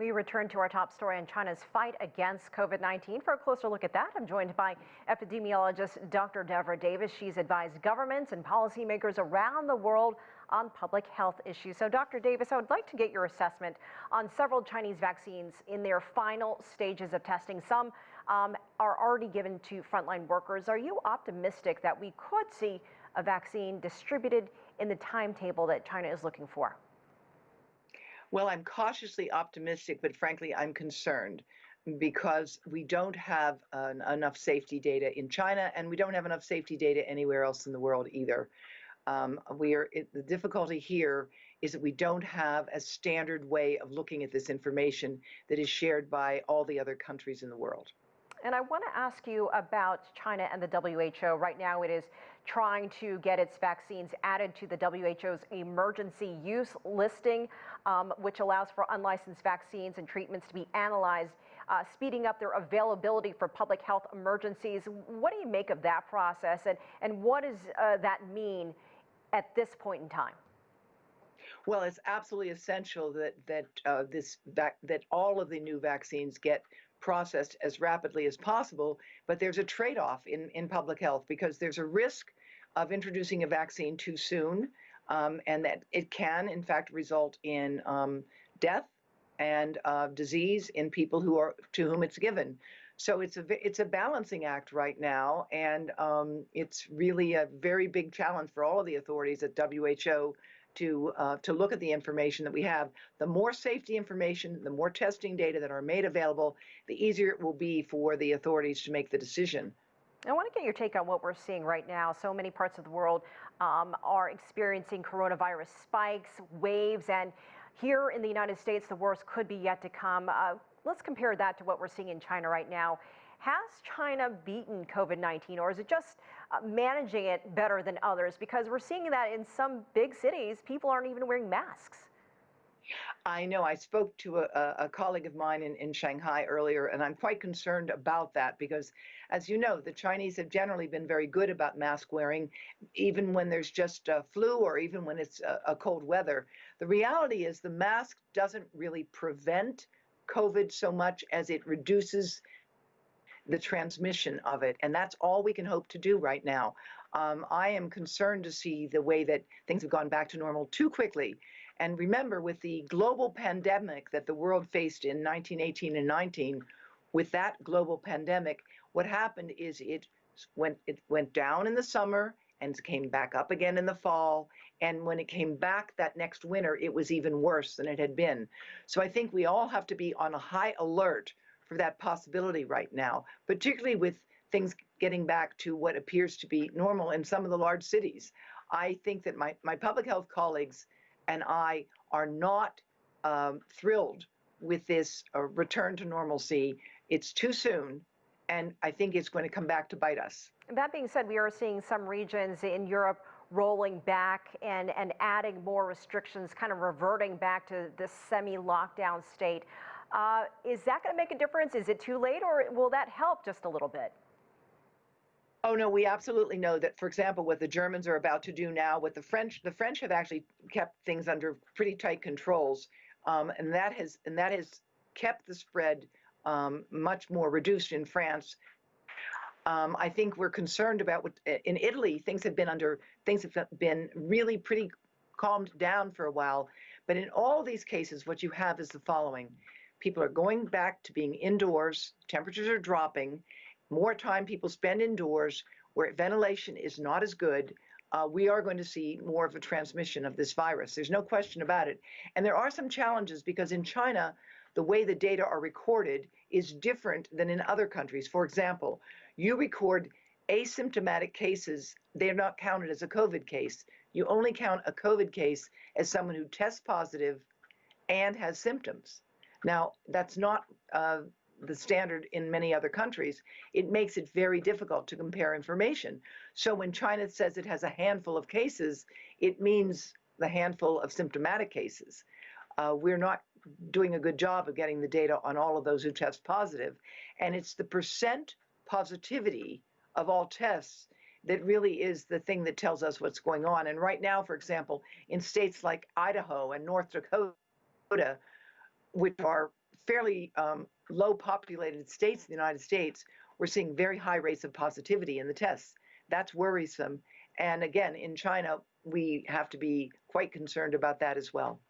We return to our top story on China's fight against COVID-19. For a closer look at that, I'm joined by epidemiologist Dr. Devra Davis. She's advised governments and policymakers around the world on public health issues. So, Dr. Davis, I would like to get your assessment on several Chinese vaccines in their final stages of testing. Some are already given to frontline workers. Are you optimistic that we could see a vaccine distributed in the timetable that China is looking for? Well, I'm cautiously optimistic, but frankly, I'm concerned because we don't have enough safety data in China, and we don't have enough safety data anywhere else in the world either. The difficulty here is that we don't have a standard way of looking at this information that is shared by all the other countries in the world. And I want to ask you about China and the WHO. Right now, it is trying to get its vaccines added to the WHO's emergency use listing, which allows for unlicensed vaccines and treatments to be analyzed, speeding up their availability for public health emergencies. What do you make of that process, and what does that mean at this point in time? Well, it's absolutely essential that all of the new vaccines get processed as rapidly as possible, but there's a trade-off in public health because there's a risk of introducing a vaccine too soon, and that it can, in fact, result in death and disease in people to whom it's given. So it's a balancing act right now, and it's really a very big challenge for all of the authorities at WHO to look at the information that we have. The more safety information, the more testing data that are made available, the easier it will be for the authorities to make the decision. I want to get your take on what we're seeing right now. So many parts of the world are experiencing coronavirus spikes, waves, and here in the United States, the worst could be yet to come. Let's compare that to what we're seeing in China right now. Has China beaten COVID-19, or is it just managing it better than others? Because we're seeing that in some big cities, people aren't even wearing masks. I know. I spoke to a colleague of mine in Shanghai earlier, and I'm quite concerned about that because, as you know, the Chinese have generally been very good about mask wearing, even when there's just a flu or even when it's a cold weather. The reality is the mask doesn't really prevent COVID so much as it reduces the transmission of it, and that's all we can hope to do right now. I am concerned to see the way that things have gone back to normal too quickly. And remember, with the global pandemic that the world faced in 1918 and 19, with that global pandemic, what happened is it went down in the summer and came back up again in the fall. And when it came back that next winter, it was even worse than it had been. So I think we all have to be on a high alert for that possibility right now, particularly with things getting back to what appears to be normal in some of the large cities. I think that my public health colleagues and I are not thrilled with this return to normalcy. It's too soon, and I think it's going to come back to bite us. That being said, we are seeing some regions in Europe rolling back and adding more restrictions, kind of reverting back to this semi-lockdown state. Is that going to make a difference? Is it too late, or will that help just a little bit? Oh, no, we absolutely know that, for example, what the Germans are about to do now, what the French have actually kept things under pretty tight controls, and that has kept the spread much more reduced in France. I think we're concerned about in Italy, things have been really pretty calmed down for a while. But in all these cases, what you have is the following. People are going back to being indoors, temperatures are dropping, more time people spend indoors where ventilation is not as good. We are going to see more of a transmission of this virus. There's no question about it. And there are some challenges because in China, the way the data are recorded is different than in other countries. For example, you record asymptomatic cases, they're not counted as a COVID case. You only count a COVID case as someone who tests positive and has symptoms. Now, that's not the standard in many other countries. It makes it very difficult to compare information. So when China says it has a handful of cases, it means the handful of symptomatic cases. We're not doing a good job of getting the data on all of those who test positive. And it's the percent positivity of all tests that really is the thing that tells us what's going on. And right now, for example, in states like Idaho and North Dakota, which are fairly low populated states in the United States, we're seeing very high rates of positivity in the tests. That's worrisome. And again, in China, we have to be quite concerned about that as well.